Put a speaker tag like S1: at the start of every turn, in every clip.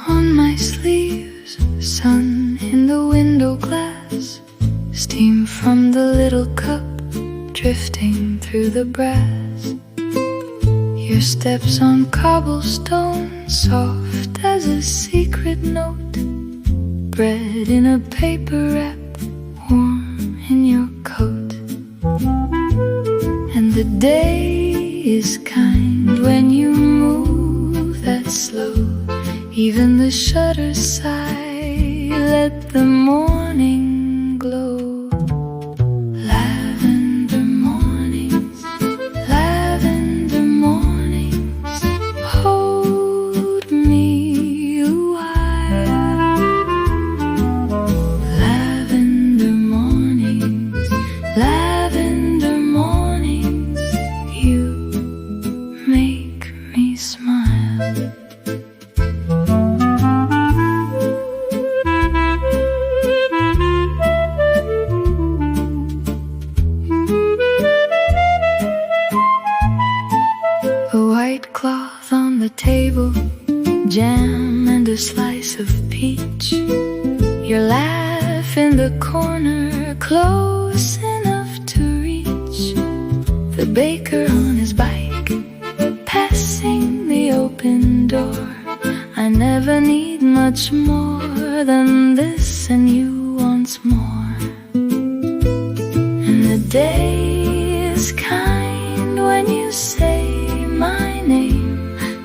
S1: on my sleeves, sun in the window glass, steam from the little cup drifting through the brass. Your steps on cobblestone, soft as a secret note, bread in a paper wrap, warm in your coat. And the day is kind when you move that slow. Even the shutters sigh, let the morning glow. Lavender mornings, lavender mornings, hold me a while. Lavender mornings, lavender mornings, you make me smile. Cloth on the table, jam and a slice of peach. Your laugh in the corner, close enough to reach. The baker on his bike, passing the open door. I never need much more than this and you once more. And the day is kind when you say my name.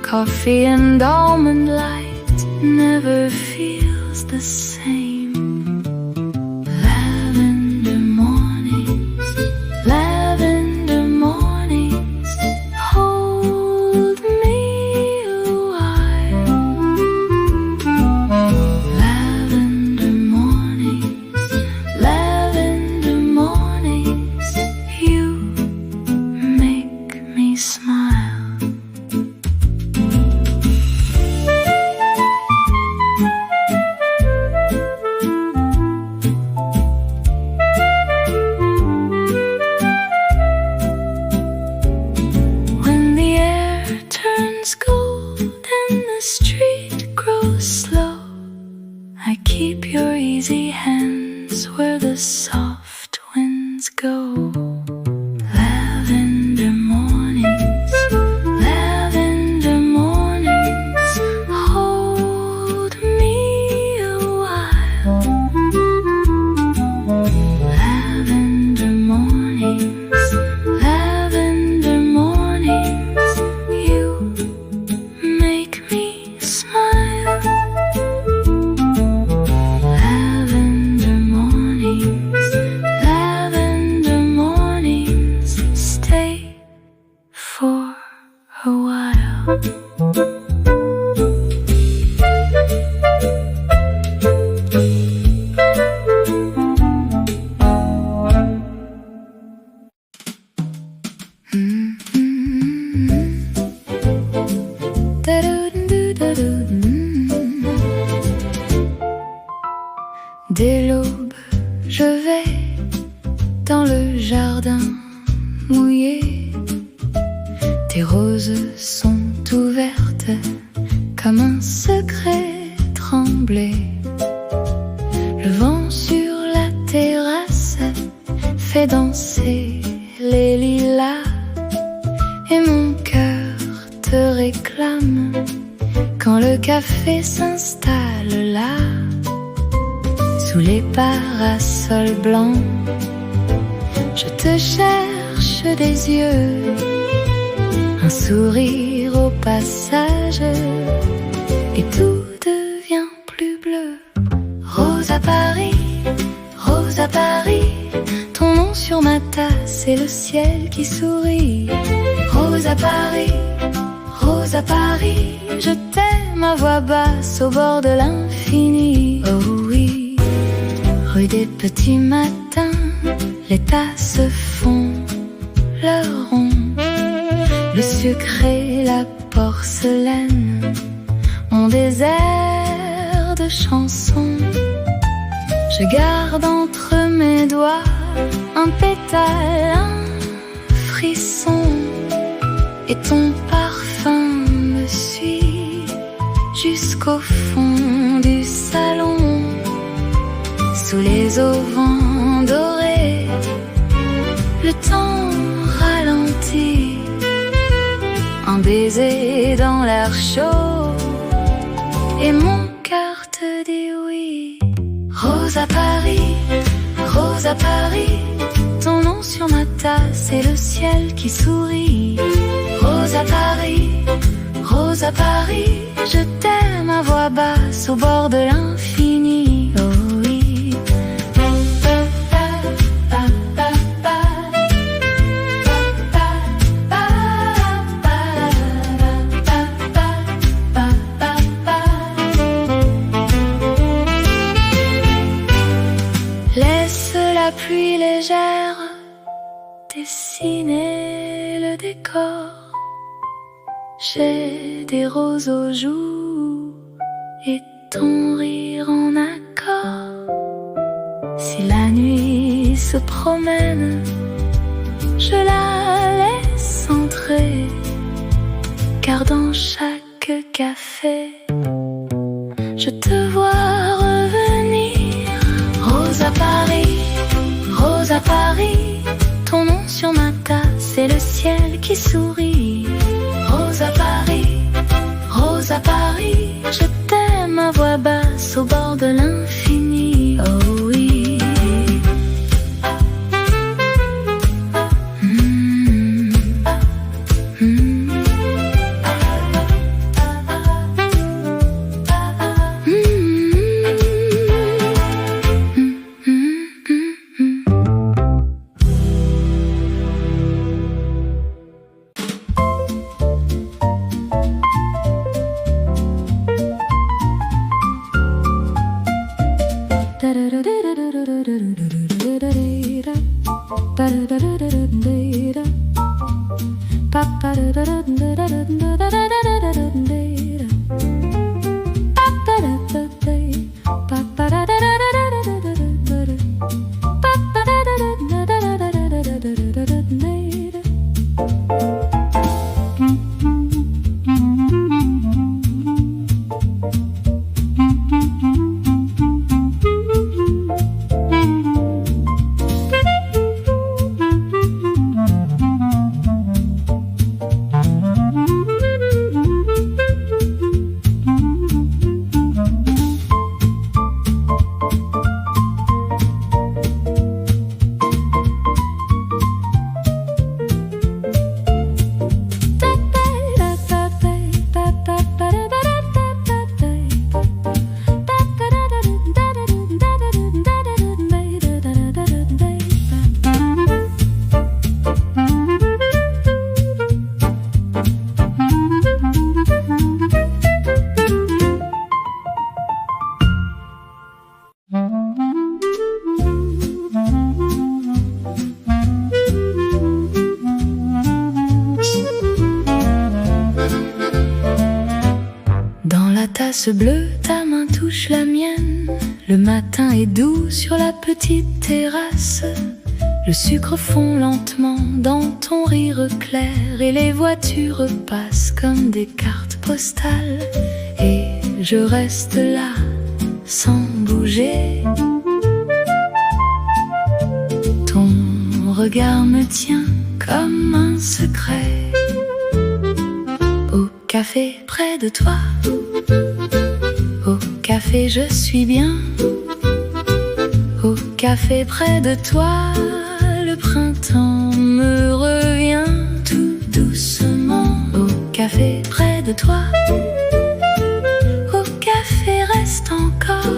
S1: Coffee and almond light never feels the same. Lavender mornings, lavender mornings, hold me a while. Lavender mornings, lavender mornings, you make me smile. I keep your easy hands where the soft winds go. Lavender mornings, lavender mornings, hold me a while. Lavender mornings, lavender mornings, you make me smile. Lavender mornings, stay for a while. Dès l'aube, je vais dans le jardin mouillé. Tes roses sont ouvertes comme un secret tremblé. Le vent sur la terrasse fait danser les lilas. Et mon cœur te réclame quand le café s'installe là. Sous les parasols blancs, je te cherche des yeux, un sourire au passage, et tout devient plus bleu. Rose à Paris, ton nom sur ma tasse et le ciel qui sourit. Rose à Paris, je t'aime à voix basse au bord de l'infini. Oh oui. Rue des petits matins, les tasses font leur rond. Le sucre et la porcelaine ont des airs de chansons. Je garde entre mes doigts un pétale, un frisson, et ton parfum me suit jusqu'à jusqu'au fond du salon, sous les auvents dorés. Le temps ralentit, un baiser dans l'air chaud, et mon cœur te dit oui. Rose à Paris, rose à Paris, ton nom sur ma tasse et le ciel qui sourit. Rose à Paris, rose à Paris, je t'aime à voix basse au bord de l'infini. Oh oui. Laisse la pluie légère dessiner le décor. J'ai des roses aux joues et ton rire en accord. Si la nuit se promène, je la laisse entrer, car dans chaque café, je te vois revenir. Rose à Paris, rose à Paris, ton nom sur ma tasse et le ciel qui sourit. Rose à Paris, je t'aime à voix basse au bord de l'infini. Oh oui. Tasse bleue, ta main touche la mienne. Le matin est doux sur la petite terrasse. Le sucre fond lentement dans ton rire clair, et les voitures passent comme des cartes postales. Et je reste là, sans bouger. Ton regard me tient comme un secret. Au café près de toi, au café je suis bien. Au café près de toi, le printemps me revient tout doucement. Au café près de toi, au café reste encore.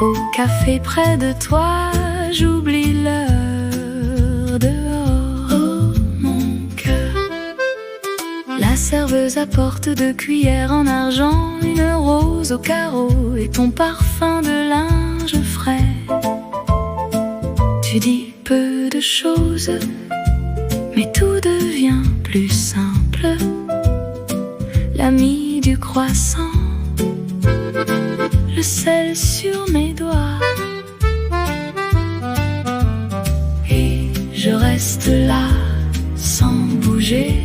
S1: Au café près de toi, j'oublie l'heure dehors. Oh mon cœur, la serveuse apporte 2 cuillères en argent, une rose au carreau et ton parfum de linge frais. Tu dis peu de choses, mais tout devient plus simple. L'ami du croissant, le sel sur mes doigts, et je reste là sans bouger.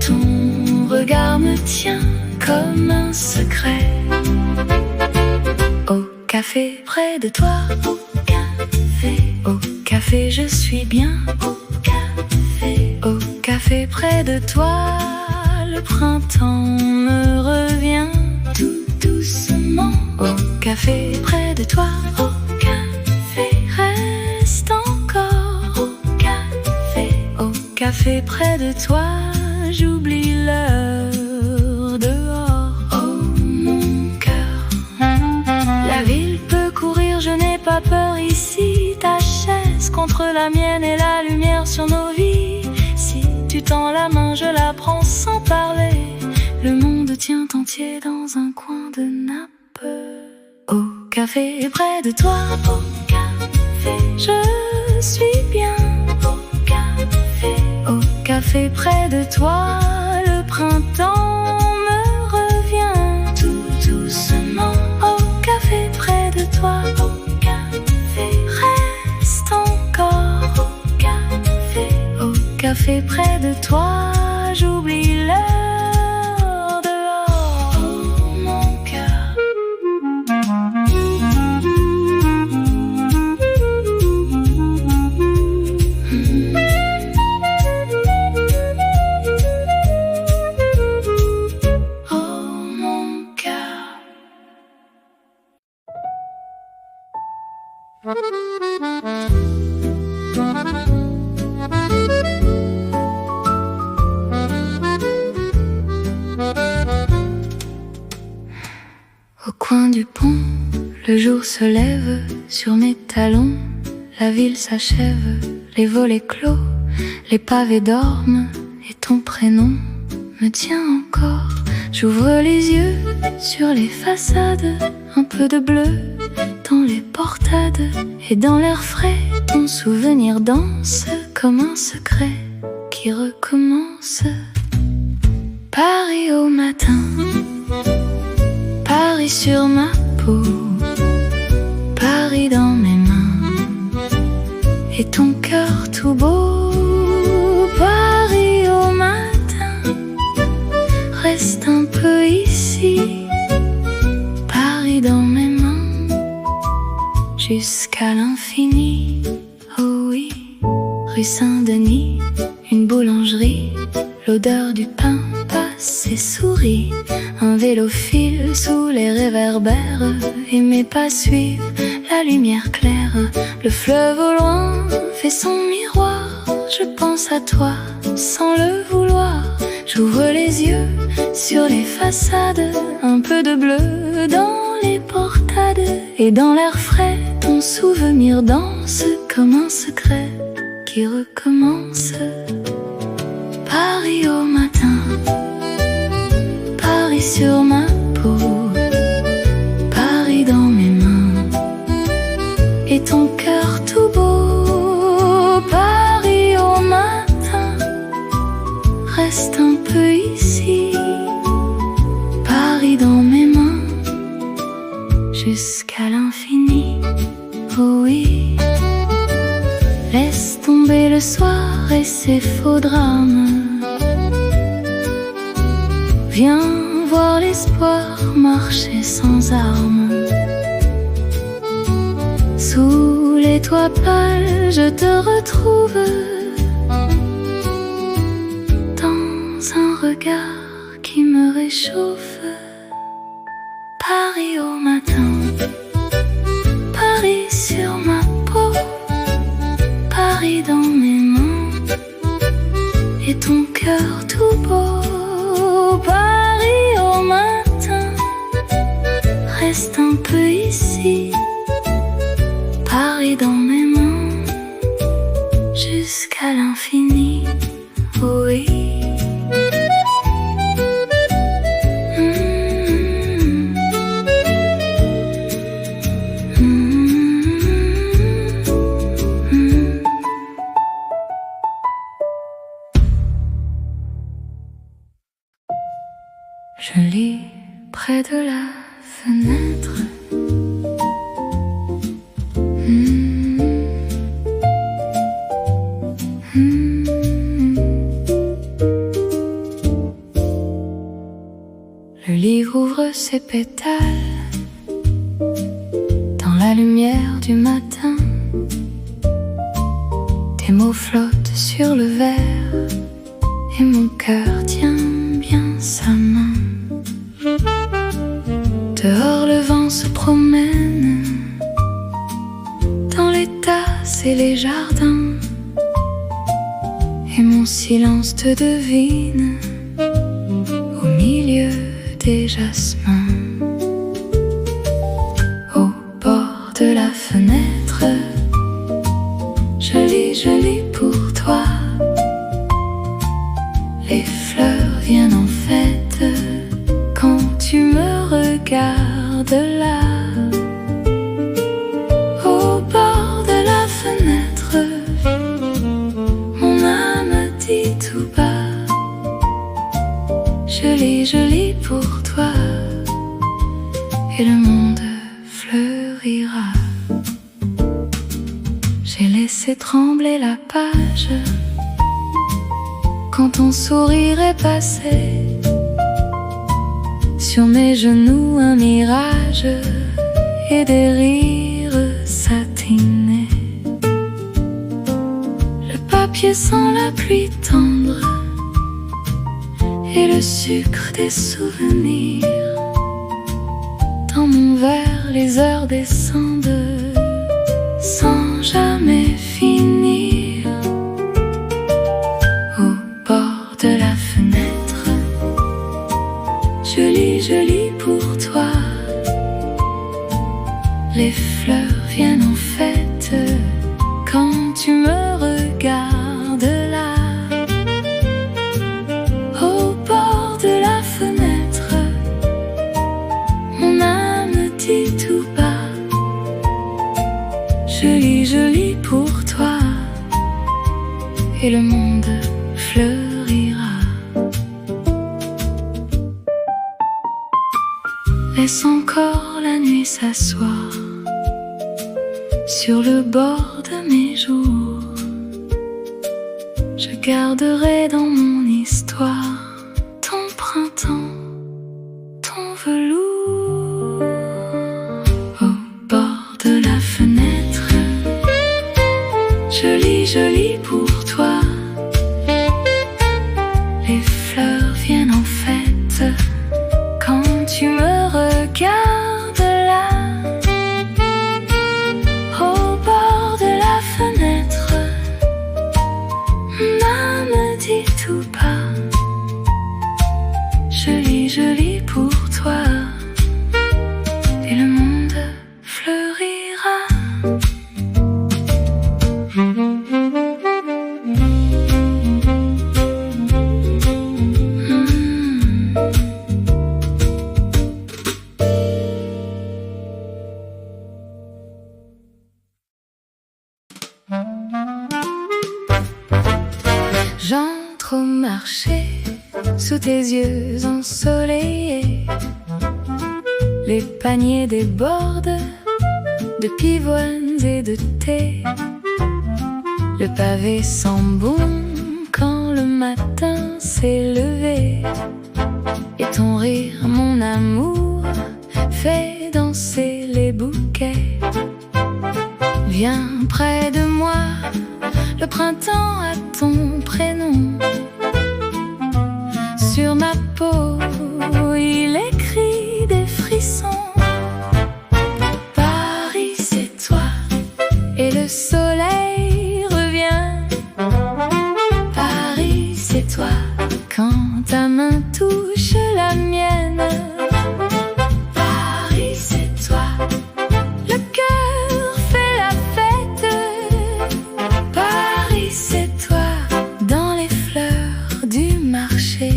S1: Ton me tient comme un secret. Au café près de toi, au café je suis bien. Au café près de toi, le printemps me revient tout doucement. Au café près de toi, au café reste encore. Au café près de toi, j'oublie l'heure dehors. Oh mon cœur, la ville peut courir, je n'ai pas peur ici. Ta chaise contre la mienne et la lumière sur nos vies. Si tu tends la main, je la prends sans parler. Le monde tient entier dans un coin de nappe. Au café près de toi, au café je suis bien. Au café près de toi, le printemps me revient tout doucement. Au café près de toi, au café reste encore. Au café près de toi, j'oublie l'heure dehors. Oh mon cœur. Au coin du pont, le jour se lève sur mes talons. La ville s'achève, les volets clos, les pavés dorment et ton prénom me tient encore. J'ouvre les yeux sur les façades, un peu de bleu dans les portades. Et dans l'air frais, ton souvenir danse comme un secret qui recommence. Paris au matin, Paris sur ma peau, Paris dans mes mains et ton cœur tout beau. Paris au matin, reste un peu ici. Paris dans mes mains, jusqu'à l'infini. Oh oui, rue Saint-Denis, une boulangerie, l'odeur du pain passe et sourit. Un vélo file sous les réverbères et mes pas suivent la lumière claire. Le fleuve au loin fait son miroir, je pense à toi sans le vouloir. J'ouvre les yeux sur les façades, un peu de bleu dans les portades. Et dans l'air frais, ton souvenir danse comme un secret qui recommence. Paris au matin, Paris sur ma peau, Paris dans mes mains et ton cœur tout beau. Paris au matin, reste un peu ici. Paris dans mes mains, jusqu'à l'infini. Oh oui, laisse tomber le soir et ses faux drames. Viens voir l'espoir marcher sans armes. Sous les toits pâles, je te retrouve dans un regard qui me réchauffe. Paris au matin, Paris sur ma peau, Paris dans mes mains et ton cœur tout beau. Paris au matin, reste un peu ici. Paris dans mes mains, jusqu'à l'infini. Oui. Je lis près de la fenêtre. Le livre ouvre ses pétales dans la lumière du matin. Tes mots flottent sur le verre et mon cœur tient bien sa main. Dehors le vent se promène dans les tasses et les jardins, et mon silence te devine au milieu des jasmins. Au bord de la fenêtre, je lis pour toi. Les fleurs viennent en fête quand tu me regardes là. Au bord de la fenêtre, mon âme dit tout bas: je lis pour toi, et le monde fleurira. J'ai laissé trembler la page quand ton sourire est passé. Sur mes genoux un mirage et des rires satinés. Le papier sent la pluie tendre et le sucre des souvenirs. Dans mon verre les heures descendent sans jamais finir. Au bord de la fenêtre, je lis pour toi. Les fleurs viennent en fête quand tu me regardes là. Au bord de la fenêtre, mon âme dit tout bas: je lis pour toi, et le monde fleurira. Laisse encore la nuit s'asseoir sur le bord de mes jours. Je garderai dans mon histoire ton printemps, ton velours. Au bord de la fenêtre, je lis pour toi. Les fleurs viennent en fête quand tu me regardes là. Au bord de la fenêtre, mon âme dit tout bas: je lis pour toi, et le monde fleurira. J'entre au marché sous tes yeux ensoleillés. Les paniers débordent de pivoines et de thé. Le pavé sent bon quand le matin s'est levé. Et ton rire, mon amour, fait danser les bouquets. Viens près de moi, le printemps a ton prénom. Sur ma peau, il écrit des frissons. Paris, c'est toi, et le soleil revient. Paris, c'est toi, quand ta main touche la mienne. Paris, c'est toi, le cœur fait la fête. Paris, c'est toi, dans les fleurs du marché.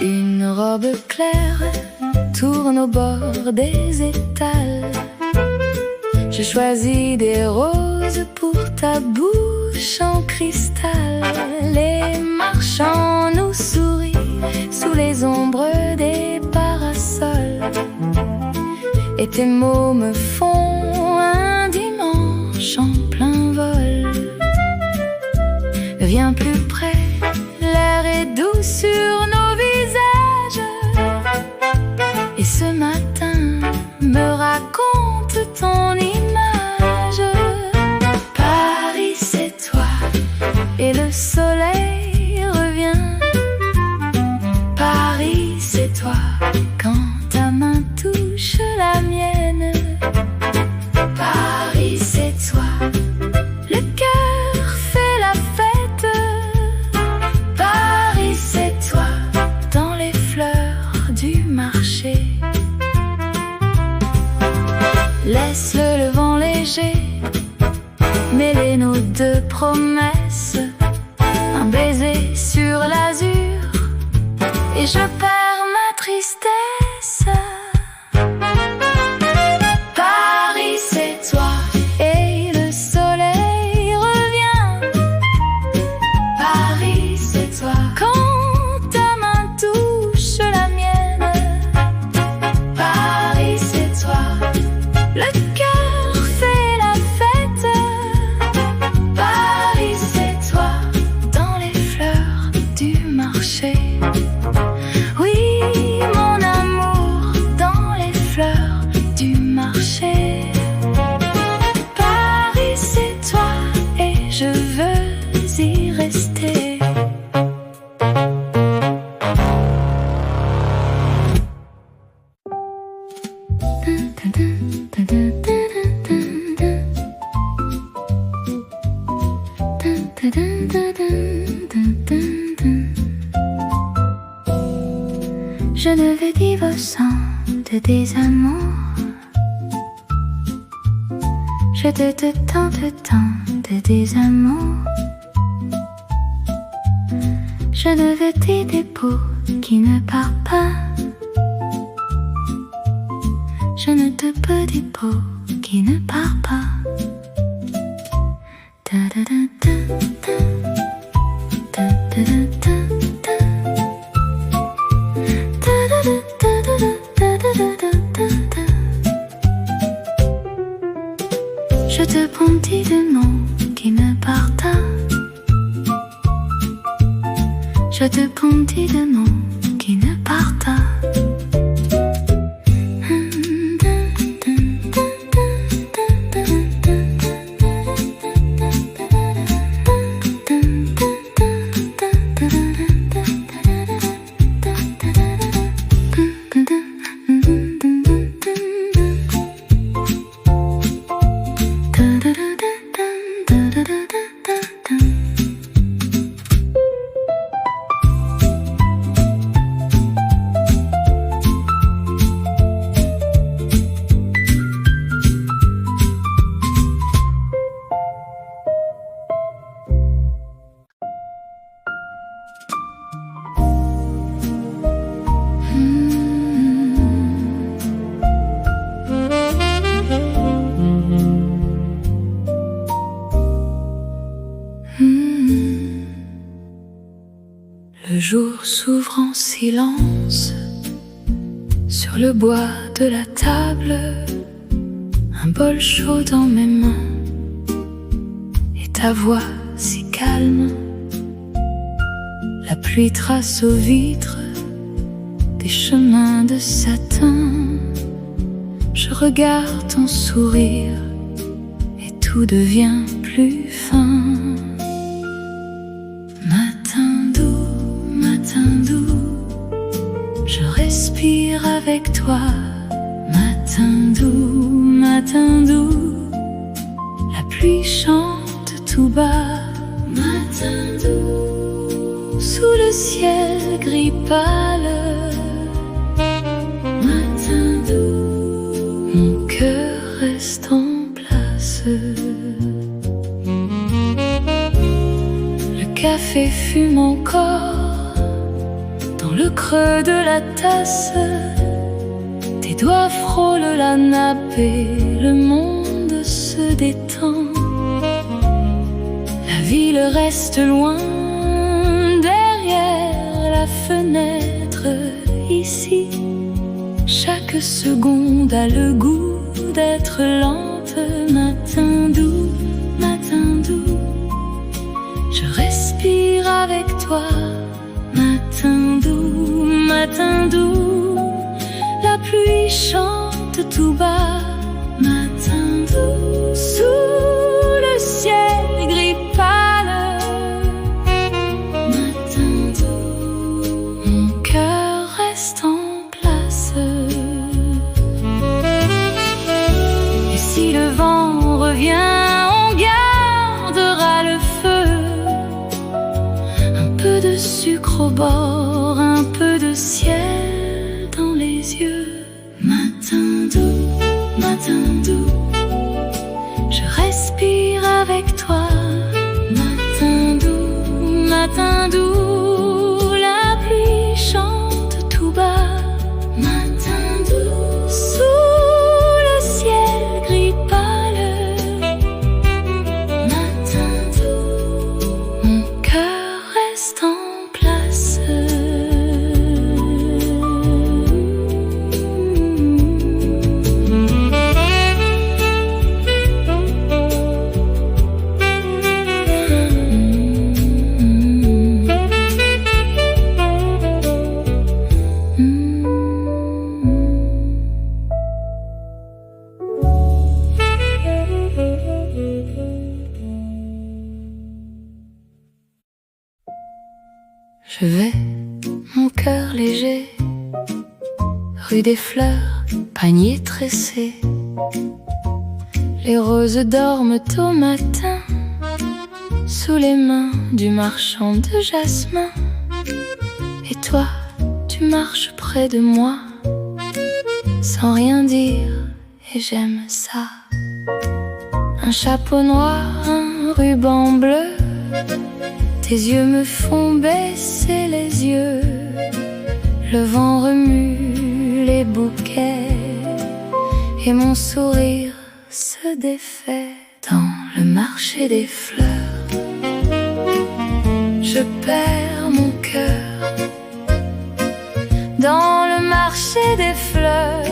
S1: Une robe claire tourne au bord des étals. Je choisis des roses pour ta bouche en cristal. Les marchands nous sourient sous les ombres des parasols. Et tes mots me font un dimanche en plein vol. Viens plus près, l'air est doux sur nos visages. laisse le vent léger mêler nos deux promesses. Un baiser sur l'azur et je perds ma tristesse. Paris, c'est toi et le soleil revient. Paris, c'est toi quand ta main touche la mienne. Paris, c'est toi, le cœur fait la fête. Paris, c'est toi, dans les fleurs du marché. Oui, mon amour, dans les fleurs du marché. Paris, c'est toi et je veux y rester. Je ne vais vivre sans de désamour. Je te tant de désamour. Je ne veux t'aider pour qui ne part pas. Je ne te peux dire pour qui ne part pas. Da da da da da. Da da da da da. Da da da da da da da da da. Je te promets de non qui ne parta. Je te promets de non qui ne parta. Le jour s'ouvre en silence sur le bois de la table, un bol chaud dans mes mains et ta voix si calme. La pluie trace aux vitres des chemins de satin. Je regarde ton sourire et tout devient plus fin. Je respire avec toi, matin doux, la pluie chante tout bas, matin doux, sous le ciel gris pâle, matin doux, mon cœur reste en place. Le café fume encore dans le creux de la tasse, tes doigts frôlent la nappe et le monde se détend. La ville reste loin derrière la fenêtre. Ici, chaque seconde a le goût d'être lente. Matin doux, je respire avec toi. Matin doux, la pluie chante tout bas. Matin doux, sous le ciel gris pâle. Matin doux, mon cœur reste en place. Et si le vent revient, on gardera le feu. Un peu de sucre au bord, un peu de ciel dans les yeux. Matin doux, Je vais, mon cœur léger, rue des Fleurs, panier tressé. Les roses dorment au matin, sous les mains du marchand de jasmin. Et toi, tu marches près de moi, sans rien dire, et j'aime ça. Un chapeau noir, un ruban bleu, tes yeux me font baisser les yeux. Le vent remue les bouquets, et mon sourire se défait. Dans le marché des fleurs, je perds mon cœur. Dans le marché des fleurs,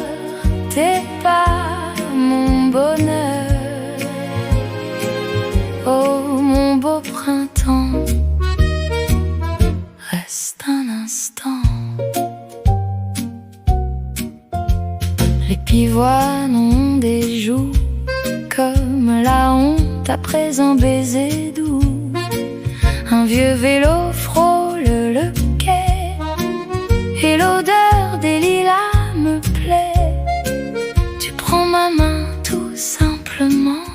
S1: t'es pas mon bonheur. Oh mon beau printemps, reste un instant. Les pivoines ont des joues comme la honte après un baiser doux. Un vieux vélo frôle le quai, et l'odeur des lilas me plaît. Tu prends ma main tout simplement,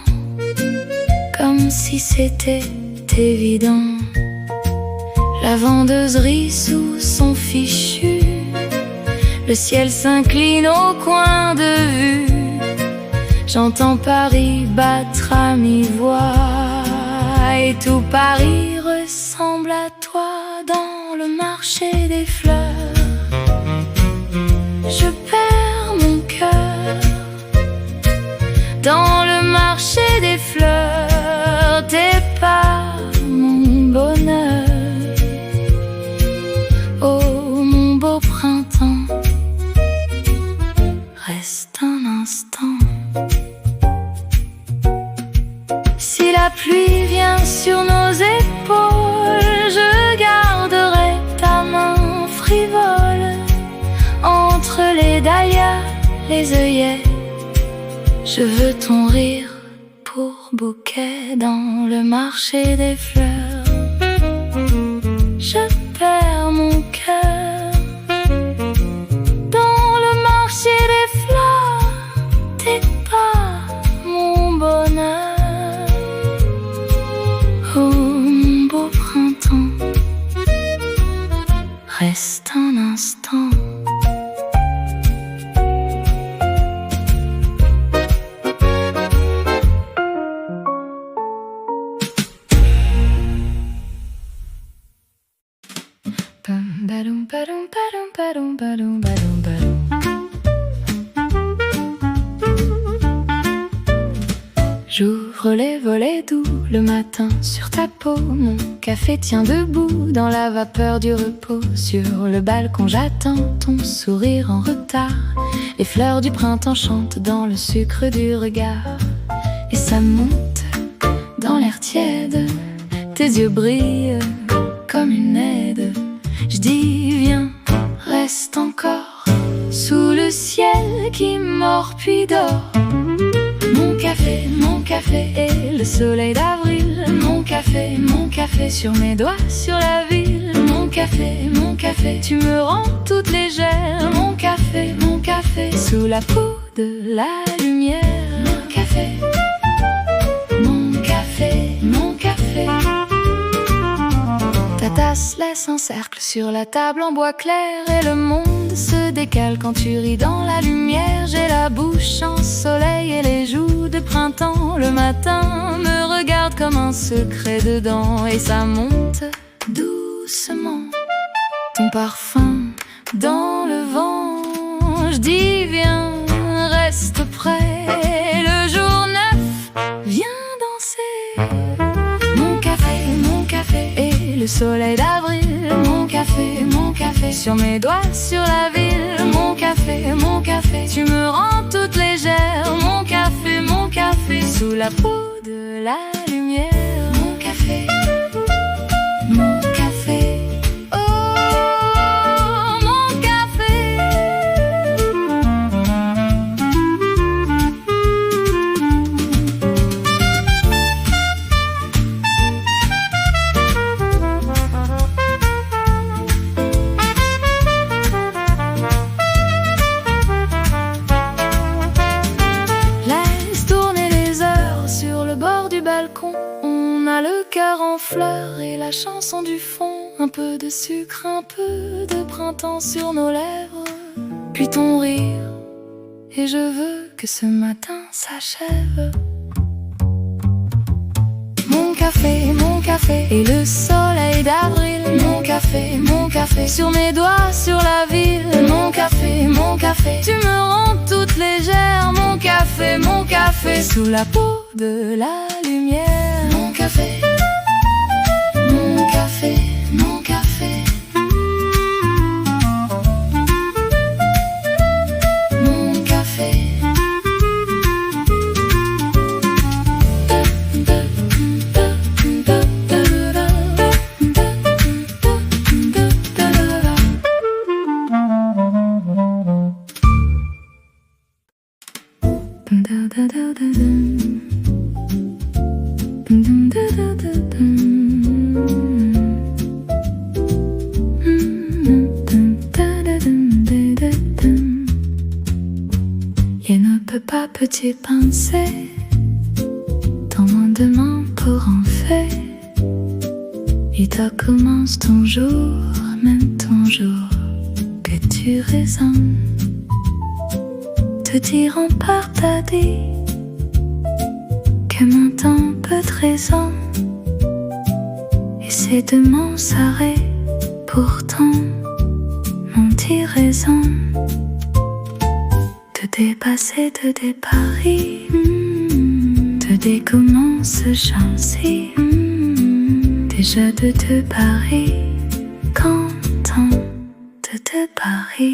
S1: comme si c'était évident. La vendeuse rit sous son fichu, le ciel s'incline au coin de vue. J'entends Paris battre à mi-voix, et tout Paris ressemble à toi. Dans le marché des fleurs, je perds mon cœur. Dans le marché des fleurs, t'es pas mon bonheur. Oh mon beau printemps, reste un instant. Si la pluie vient sur nos épaules, je garderai ta main frivole. Entre les dahlias, les œillets, je veux ton rire pour bouquet. Dans le marché des fleurs, je perds mon cœur. Dans le marché des fleurs, t'es pas mon bonheur. Oh mon beau printemps, reste un instant. J'ouvre les volets doux le matin sur ta peau. Mon café tient debout dans la vapeur du repos. Sur le balcon j'attends ton sourire en retard. Les fleurs du printemps chantent dans le sucre du regard. Et ça monte dans l'air tiède, tes yeux brillent comme une aide. Je dis viens, reste encore sous le ciel qui mord puis dort. Mon café et le soleil d'avril. Mon café sur mes doigts, sur la ville. Mon café, tu me rends toute légère. Mon café, sous la peau de la lumière. Mon café, mon café. Ta tasse laisse un cercle sur la table en bois clair, et le monde se décale quand tu ris dans la lumière. J'ai la bouche en soleil et les joues de printemps. Le matin me regarde comme un secret dedans, et ça monte doucement, ton parfum dans le vent. Je dis viens, reste près, le jour neuf vient danser. Mon café et le soleil d'avril. Mon café sur mes doigts, sur la ville. Mon café, tu me rends toute légère. Mon café, sous la peau de la lumière. Mon café, oh mon café. fleur en fleur et la chanson du fond. Un peu de sucre, un peu de printemps sur nos lèvres, puis ton rire. Et je veux que ce matin s'achève. Mon café, et le soleil d'avril. Mon café, sur mes doigts, sur la ville. Mon café, tu me rends toute légère. Mon café, sous la peau de la lumière. Mon café, mon café, mon café. Mon café. Il ne peut pas petit pincer ton lendemain pour en faire. Et toi commence ton jour, même ton jour que tu raisonnes. Te diront par ta dit que mon temps peut te raison. Et c'est de mon s'arrêt pourtant mon dit raison. Te dépasser, te déparer, te décommence chancer, déjà de te parer, content de te parer.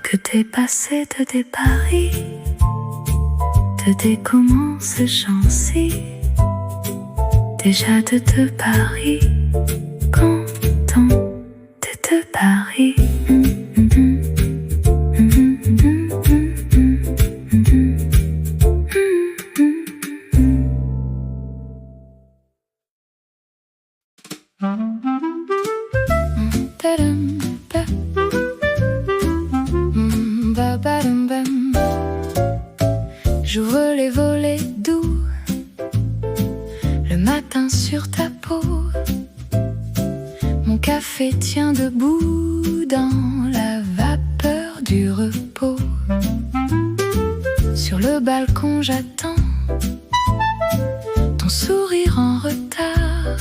S1: Que t'es passé de tes paris, de tes commences chancer, déjà de te parer, content de te parer. J'ouvre les volets doux le matin sur ta peau. Mon café tient debout dans la vapeur du repos. Sur le balcon j'attends ton sourire en retard.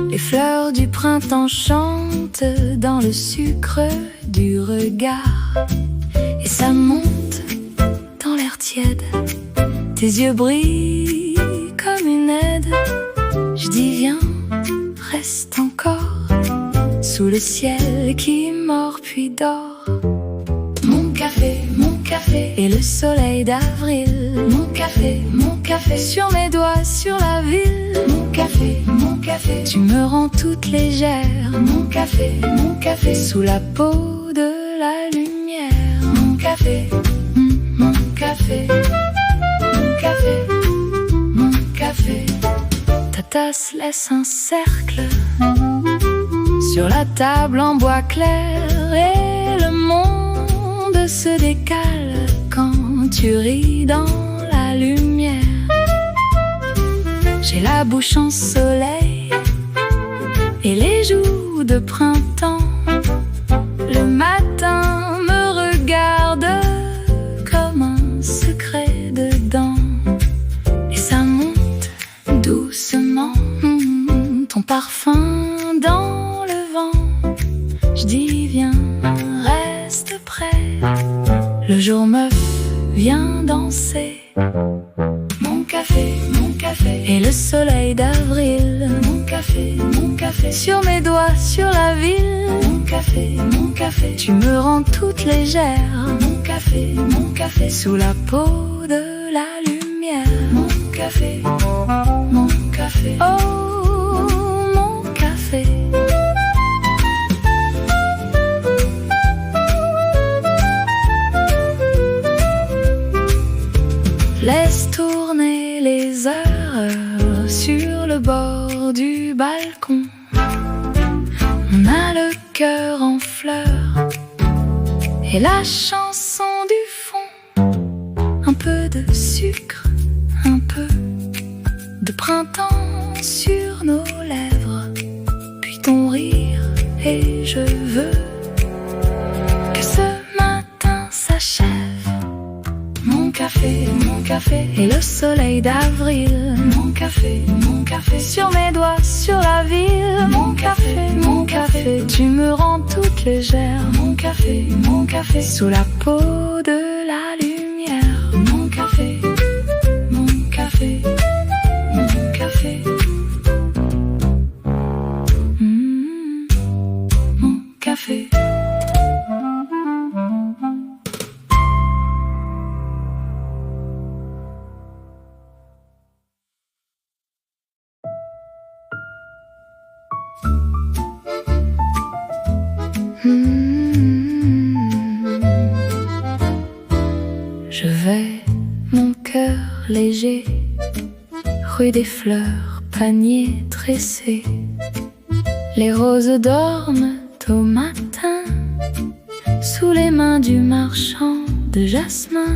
S1: Les fleurs du printemps chantent dans le sucre du regard. Et ça monte dans l'air tiède, tes yeux brillent comme une aide. Je dis viens, reste encore, sous le ciel qui mord puis dort. Mon café, et le soleil d'avril. Mon café, sur mes doigts, sur la ville. Mon café, tu me rends toute légère. Mon café, sous la peau de la lumière. Mon café, mon café, mon café, mon café. Ta tasse laisse un cercle sur la table en bois clair. Et le monde se décale quand tu ris dans la lumière. J'ai la bouche en soleil et les joues de printemps. Le matin me regarde comme un secret dedans. Et ça monte doucement, ton parfum dans le vent. Je dis viens, reste près, le jour me vient danser. Mon café, et le soleil d'avril. Mon café, sur mes doigts, sur la ville. Mon café, tu me rends toute légère. Mon café, sous la peau de la lumière. Mon café, mon café, oh mon café. Laisse tourner les heures sur le bord du balcon. On a le cœur en fleurs et la chanson du fond. Un peu de sucre, un peu de printemps sur nos lèvres, puis ton rire, et je veux que ce matin s'achève. Mon café, et le soleil d'avril. Mon café, sur mes doigts, sur la ville. Mon café, tu me rends toute légère. Mon café, sous la peau de la lumière. Mon café, mon café, mon café. Mon café. Je vais, mon cœur léger, rue des Fleurs, panier tressé. Les roses dorment au matin, sous les mains du marchand de jasmin.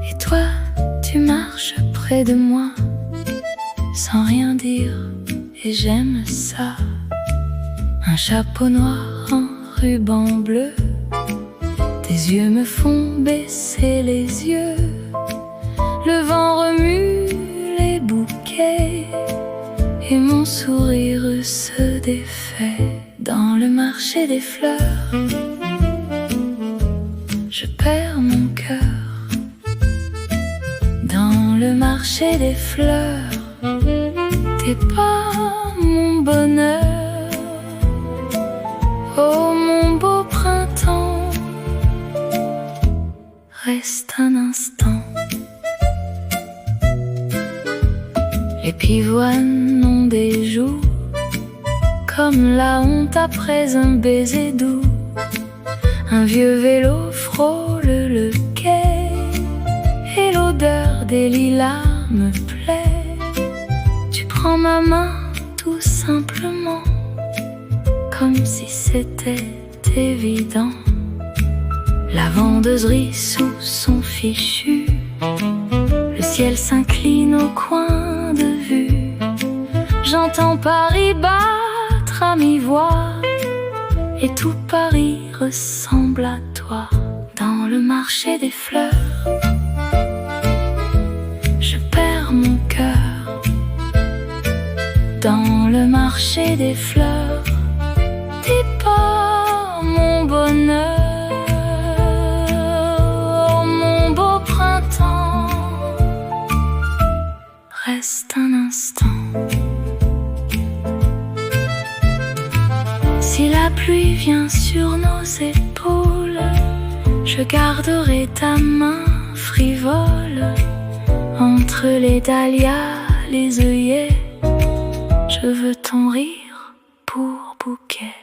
S1: Et toi, tu marches près de moi, sans rien dire, et j'aime ça. Un chapeau noir en ruban bleu, tes yeux me font baisser les yeux. Le vent remue les bouquets et mon sourire se défait. Dans le marché des fleurs, je perds mon cœur. Dans le marché des fleurs, t'es pas mon bonheur. Oh mon beau printemps, reste un instant. Les pivoines ont des joues comme la honte après un baiser doux. Un vieux vélo frôle le quai et l'odeur des lilas me plaît. Tu prends ma main tout simplement, comme si c'était évident. La vendeuse rit sous son fichu, le ciel s'incline au coin de vue. J'entends Paris battre à mi-voix et tout Paris ressemble à toi. Dans le marché des fleurs, je perds mon cœur. Dans le marché des fleurs, t'es pas mon bonheur. Oh, mon beau printemps, reste un instant. Si la pluie vient sur nos épaules, je garderai ta main frivole. Entre les dahlias, les œillets, je veux ton rire pour bouquet.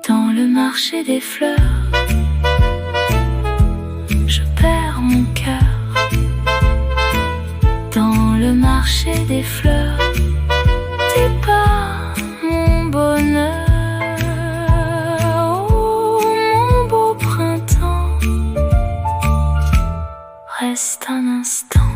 S1: Dans le marché des fleurs, je perds mon cœur. Dans le marché des fleurs, t'es pas mon bonheur. Oh mon beau printemps, reste un instant.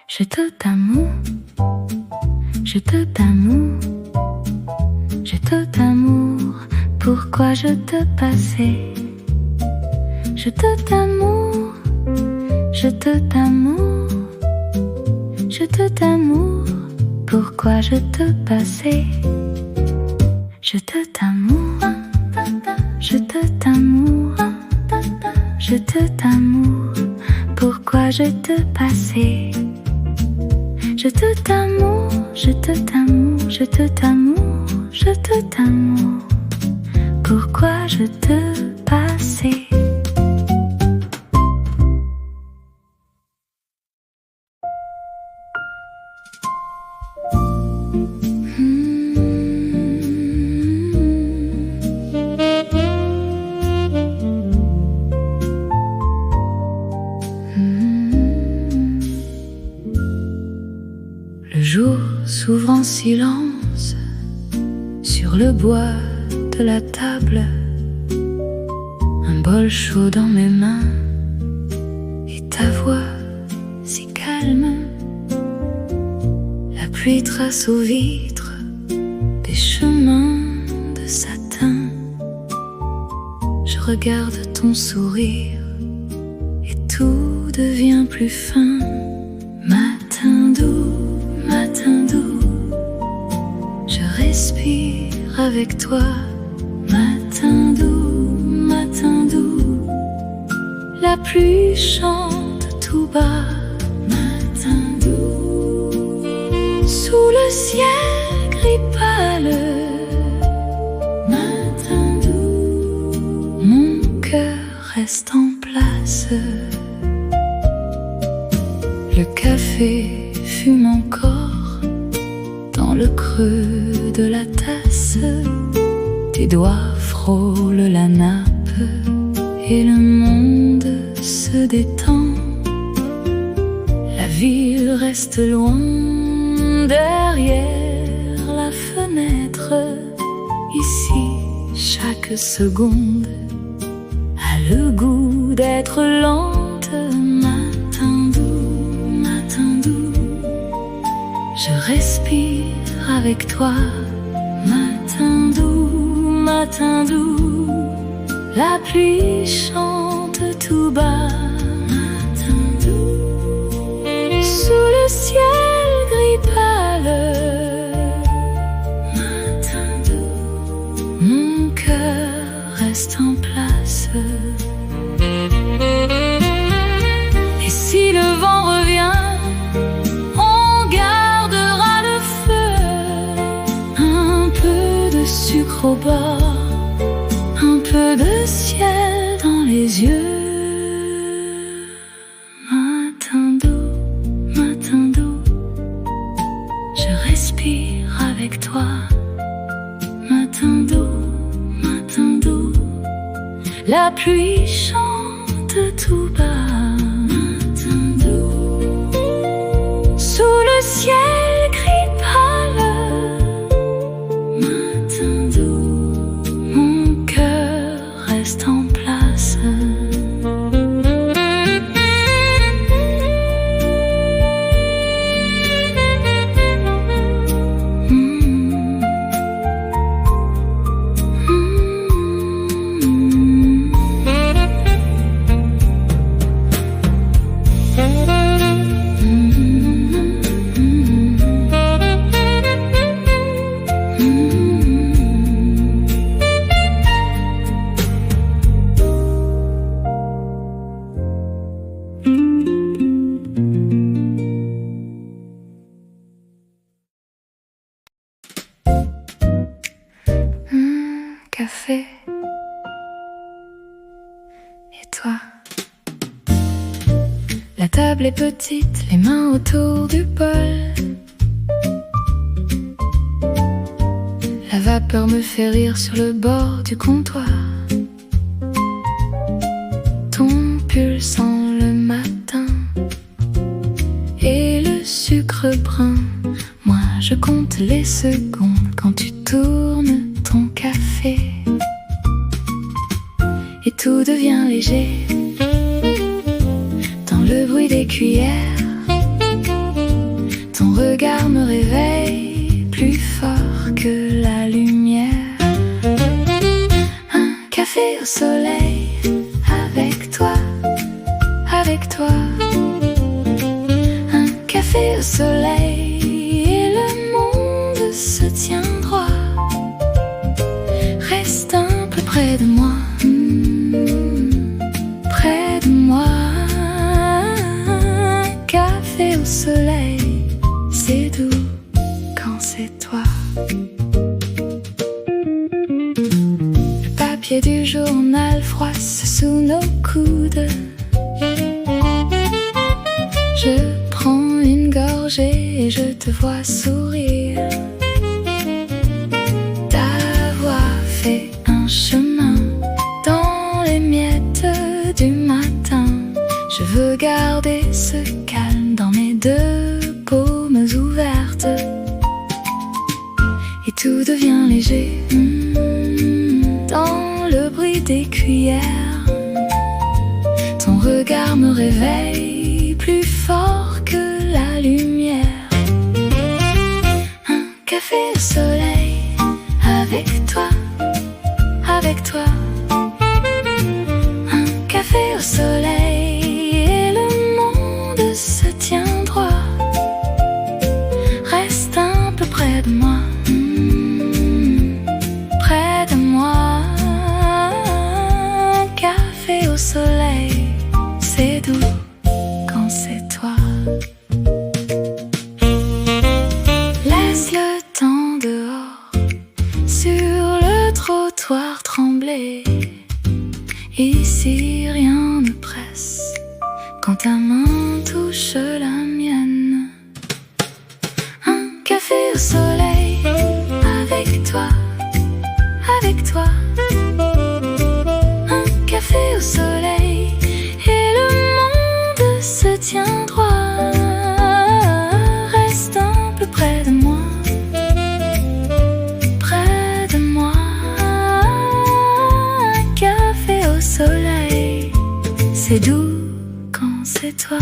S1: Je te t'amour, je te t'amour, je te t'amour. Pourquoi je te passais? Je te t'amour, je te t'amour, je te t'amour. Pourquoi je te passais? Je te t'amour, je te t'amour, je te t'amour. Pourquoi je te passais? Je te t'amour, je te t'amour, je te t'amour, je te t'amour. Pourquoi je te passais? Le jour s'ouvre en silence sur le bois de la table, un bol chaud dans mes mains et ta voix si calme. La pluie trace aux vitres des chemins de satin. Je regarde ton sourire et tout devient plus fin. Matin doux, matin doux, je respire avec toi. Matin doux, matin doux, la pluie chante tout bas. Matin doux, sous le ciel gris pâle. Matin doux, mon cœur reste en place. Le café fume encore dans le creux de la tasse. Tes doigts frôlent la nappe et le monde se détend. La ville reste loin derrière la fenêtre. Ici, chaque seconde a le goût d'être lente. Je respire avec toi. Matin doux, la pluie chante tout bas. Matin doux, sous le ciel gris pâle. Matin doux, mon cœur reste en place. Et si le vent revient, sucre au bord, un peu de ciel dans les yeux. Matin doux, je respire avec toi. Matin doux, la pluie chante tout bas. Matin doux, sous le ciel gris pâle. Mon cœur reste en place. Café. Et toi? La table est petite, les mains autour du bol. La vapeur me fait rire sur le bord du comptoir. Ton pull sent le matin et le sucre brun. Moi je compte les secondes quand tu tournes ton café. Et tout devient léger dans le bruit des cuillères. Ton regard me réveille plus fort que la lumière. Un café au soleil avec toi, avec toi. Un café au soleil et le monde se tient droit. au soleil, c'est doux quand c'est toi. Le papier du journal froisse sous nos coudes. Je prends une gorgée et je te vois sourire. Ta voix fait un chemin dans les miettes du matin. Je veux garder ce calme dans mes deux paumes ouvertes. Et tout devient léger dans le bruit des cuillères. Ton regard me réveille plus fort que la lumière. Un café au soleil avec toi, avec toi. Un café au soleil et le monde se tient droit. Reste un peu près de moi, près de moi. Un café au soleil, c'est doux quand c'est toi. Laisse le temps dehors sur le trottoir trembler. Ici rien ne presse quand ta main touche la mienne. Un café au soleil avec toi, avec toi. Un café au soleil et le monde se tient droit. Reste un peu près de moi, près de moi. Un café au soleil, c'est doux quand c'est toi.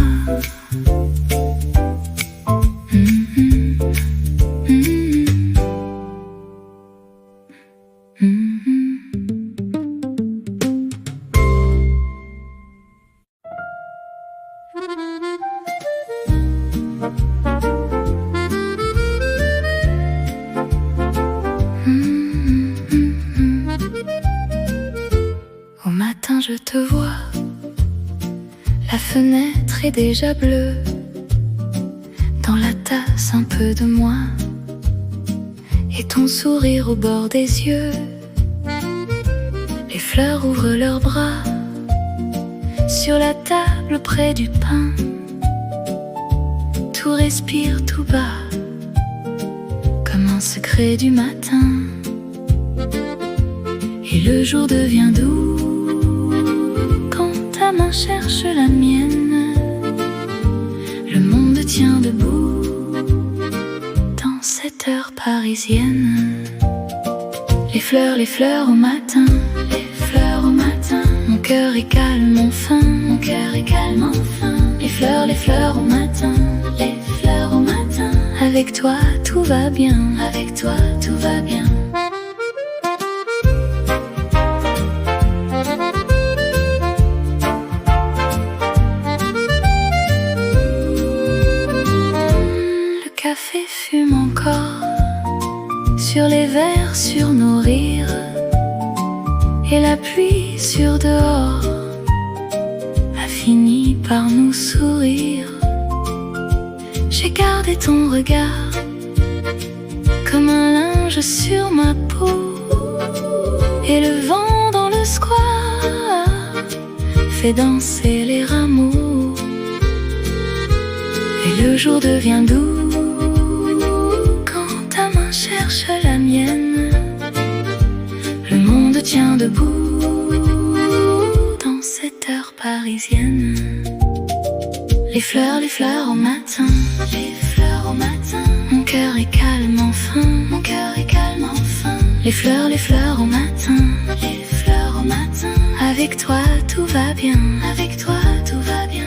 S1: Au matin je te vois, la fenêtre est déjà bleue. Dans la tasse un peu de moi et ton sourire au bord des yeux. Les fleurs ouvrent leurs bras sur la table près du pain. Tout respire tout bas comme un secret du matin. Et le jour devient doux quand ta main cherche la mienne. Le monde tient debout dans cette heure parisienne. Les fleurs au matin, les fleurs au matin. Mon cœur est calme enfin, mon cœur est calme enfin. Les fleurs au matin, les fleurs au matin. Avec toi tout va bien, avec toi tout va bien. Le café fume encore sur les verres, sur nos rires. Et la pluie sur dehors a fini par nous sourire. J'ai gardé ton regard comme un linge sur ma peau. Et le vent dans le square fait danser les rameaux. Et le jour devient doux quand ta main cherche la mienne. Le monde tient debout dans cette heure parisienne. Les fleurs au matin, les fleurs au matin. Mon cœur est calme enfin, mon cœur est calme enfin. Les fleurs au matin, les fleurs au matin. Avec toi tout va bien, avec toi tout va bien.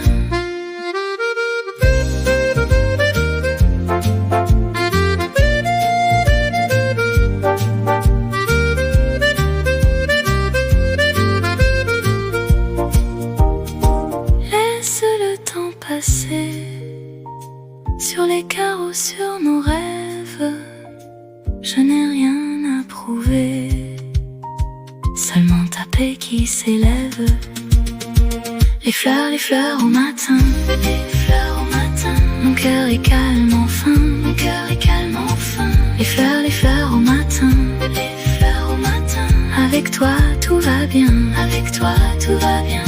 S1: Sur les carreaux, sur nos rêves, je n'ai rien à prouver, seulement ta paix qui s'élève. Les fleurs au matin, les fleurs au matin. Mon cœur cœur est calme enfin, mon cœur est calme enfin. Les fleurs au matin, les fleurs au matin. Avec toi tout va bien, avec toi tout va bien.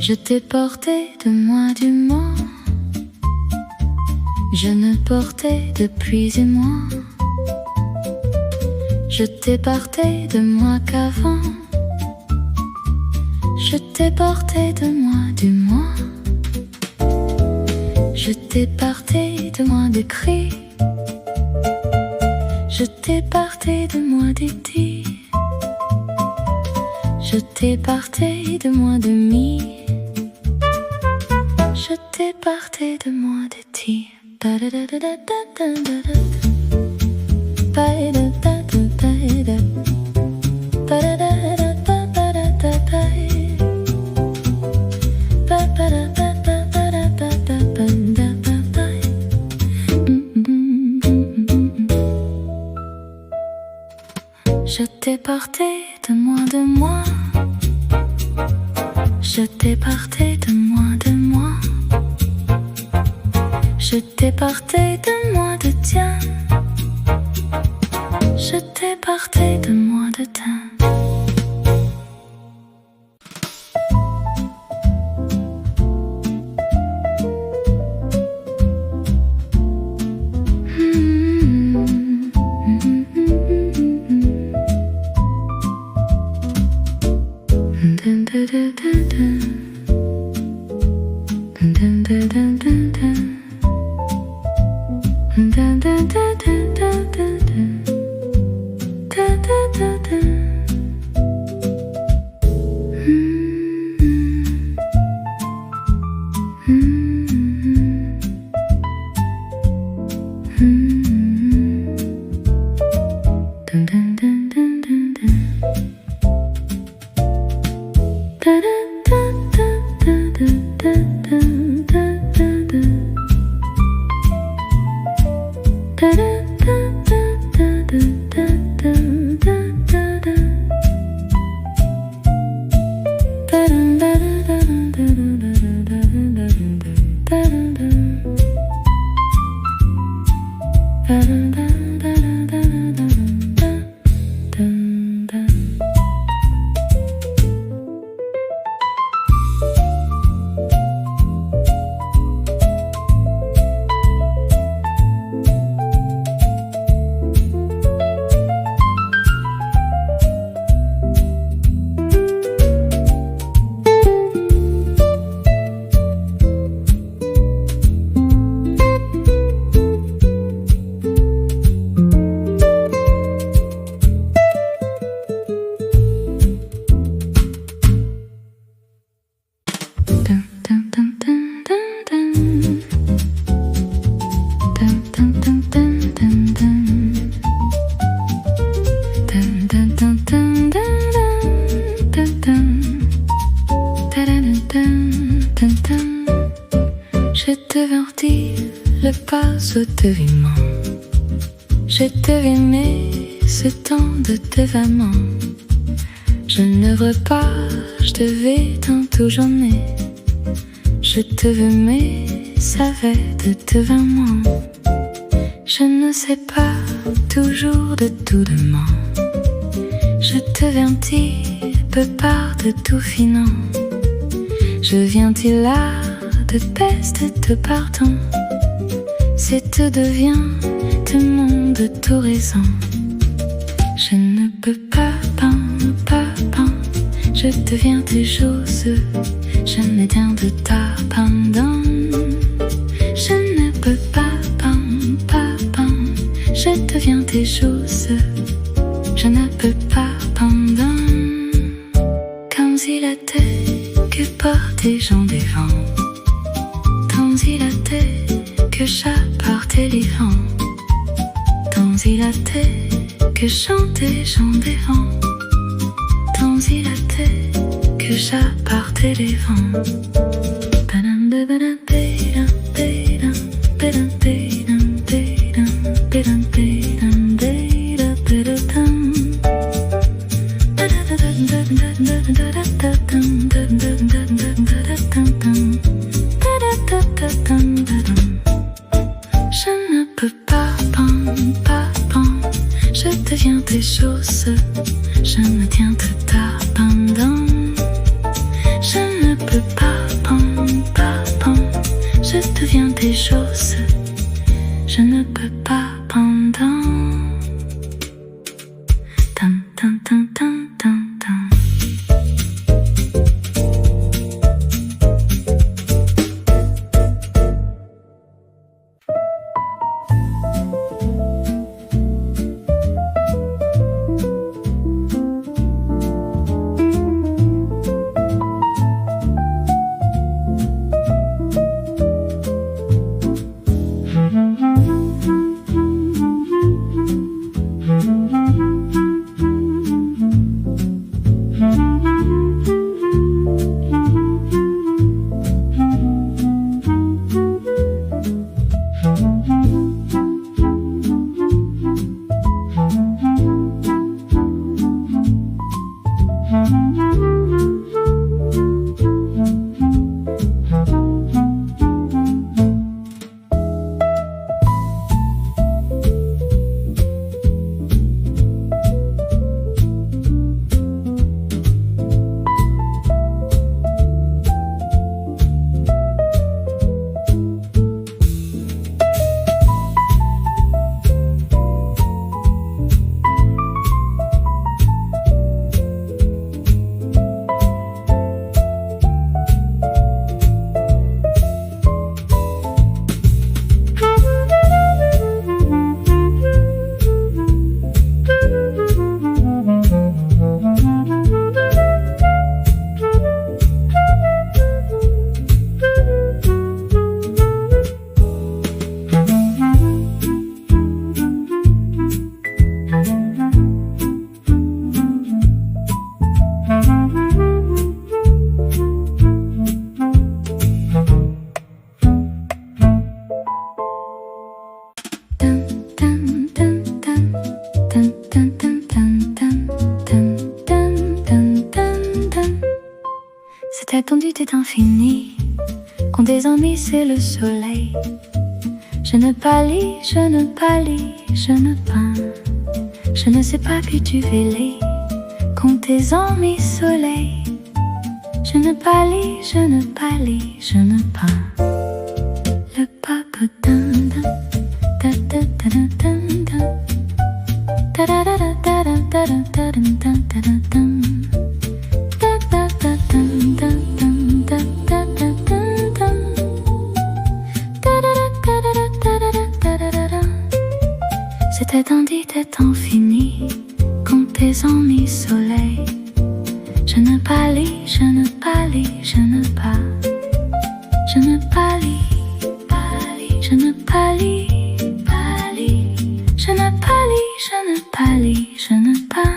S2: Je t'ai porté de moi du Mans, je ne portais depuis et moi. Je t'ai porté de moi qu'avant, je t'ai porté de moi du moi. Je t'ai porté de moi des cris, je t'ai porté de moi des tirs. Je t'ai porté de moi de mi. Je t'ai porté de moi des tirs. Je t'ai porté de moi de moi. Je t'ai porté de moi de moi. Je t'ai porté de moi de tien. Je t'ai porté de moi de tien. Je te dire le pas au devant. Je devais aimer ce temps de dévaiement. Je ne veux pas, je devais tant toujours ai. Je te veux mais ça va de devant moi. Je ne sais pas toujours de tout demain. Je te viens dire peu part de tout finant. Je viens dire là de peste de pardon. C'est te devient de monde de tout raison. Je ne peux pas, je deviens tes choses. Je m'éteins de ta pendant. Je ne peux pas, je deviens tes choses. Je ne peux pas pendant. Comme s'il était que par des gens des vents. Comme s'il était que j'apportais les vents. il a été que chanter chant des vents, tant il a été que j'appartais les vents. Je ne peux pas, je deviens tes choses, je me tiens de ta pendant. Je ne peux pas, je deviens tes choses, je ne peux pas pendant. Tam tam tam tam tam tam. Cette étendue est infinie, quand des ennuis c'est le soleil. Je ne pâlis, je ne pâlis, je ne peins. Je ne sais pas que tu vélais, quand tes ennuis soleil. Je ne pâlis, je ne pâlis, je ne peins. Le papotin, da da da da da da. Da da da da da da da da da da da. Cette étendue est infinie, quand tes ennuis soleil. Je ne pâlis, je ne pâlis, je ne pas. Je ne pâlis, je ne pâlis, je ne pâlis, je ne pâlis, je ne pas.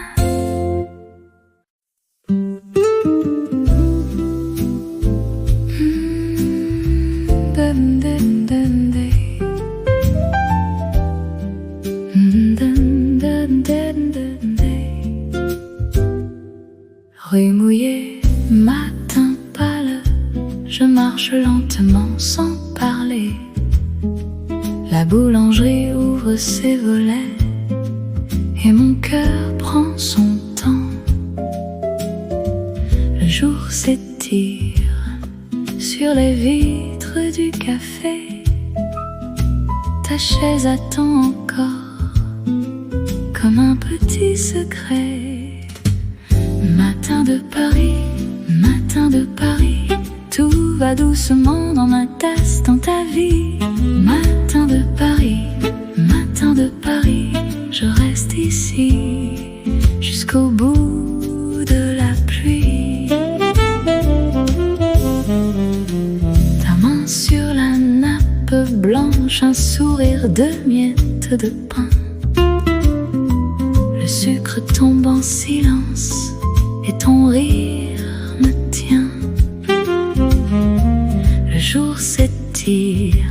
S2: Rue mouillée, matin pâle, je marche lentement sans parler. La boulangerie ouvre ses volets et mon cœur prend son temps. Le jour s'étire sur les vitres du café. Ta chaise attend encore comme un petit secret. Matin de Paris, tout va doucement dans ma tasse, dans ta vie. Matin de Paris, je reste ici jusqu'au bout de la pluie. Ta main sur la nappe blanche, un sourire de miettes de pain. sucre tombe en silence et ton rire me tient. Le jour s'étire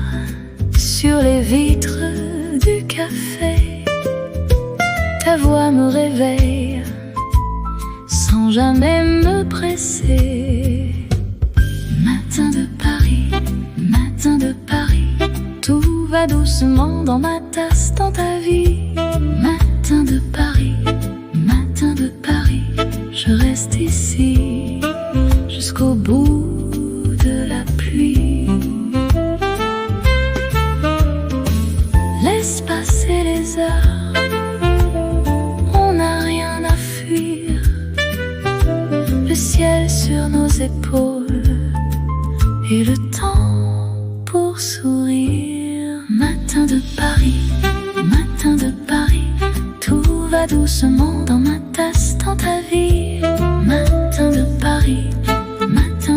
S2: sur les vitres du café. Ta voix me réveille sans jamais me presser. Matin de Paris, tout va doucement dans ma tasse, dans ta vie. Matin de Paris, je reste ici jusqu'au bout de la pluie. Laisse passer les heures, on n'a rien à fuir. Le ciel sur nos épaules et le temps pour sourire. Matin de Paris, tout va doucement dans ma tasse, dans ta vie. Matin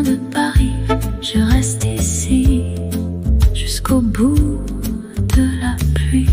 S2: de Paris, je reste ici jusqu'au bout de la pluie.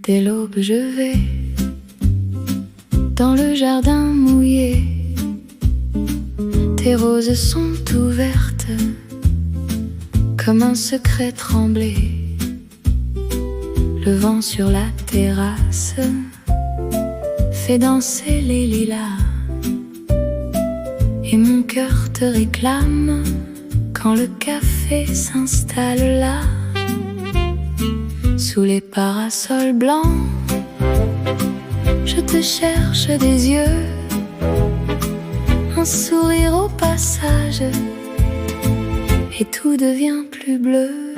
S2: Dès l'aube je vais dans le jardin mouillé. Tes roses sont ouvertes comme un secret tremblé. Le vent sur la terrasse fait danser les lilas. Et mon cœur te réclame quand le café s'installe là. Sous les parasols blancs, je te cherche des yeux, un sourire au passage, et tout devient plus bleu.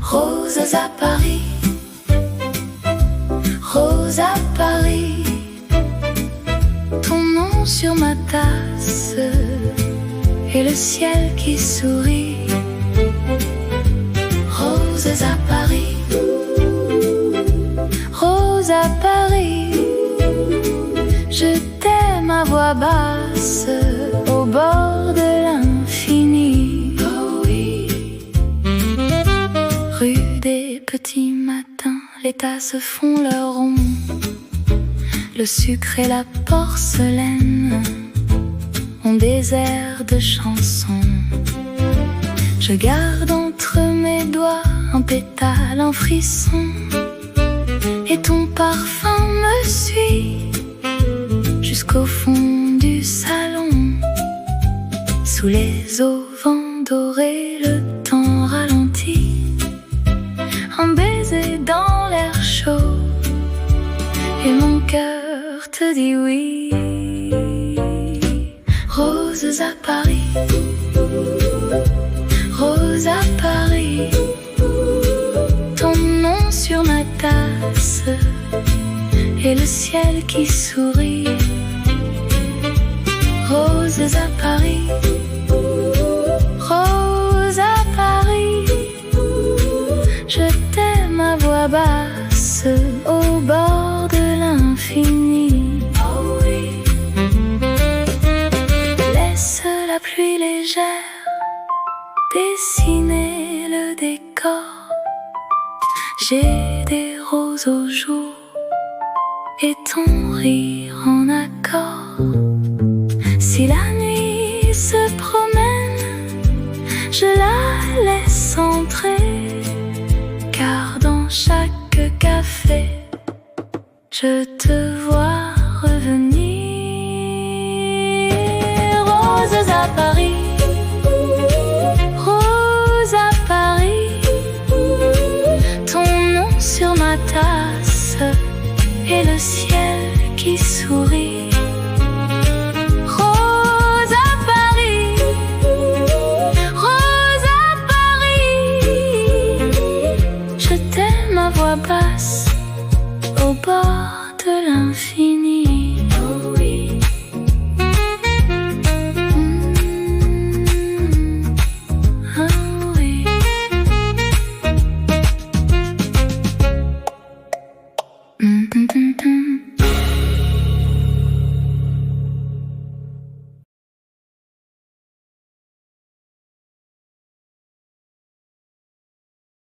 S2: Roses à Paris, roses à Paris, ton nom sur ma tasse et le ciel qui sourit. Roses à Paris, roses à Paris, je t'aime à voix basse au bord de l'infini. Oh oui. Rue des petits matins, les tasses font leur rond. Le sucre et la porcelaine ont des airs de chansons. Je garde entre mes doigts un pétale, un frisson, et ton parfum me suit jusqu'au fond du salon. Sous les auvents dorés, le temps ralentit.
S1: te dis oui. Roses à Paris, roses à Paris, ton nom sur ma tasse et le ciel qui sourit. Roses à Paris, roses à Paris, je t'aime à voix basse au bord de l'infini. Oh oui. Laisse la pluie légère dessiner le décor. J'ai des roses au jour et ton rire en accord. Si la nuit se promène, je la laisse entrer, car dans chaque café, je te vois revenir. Roses à Paris,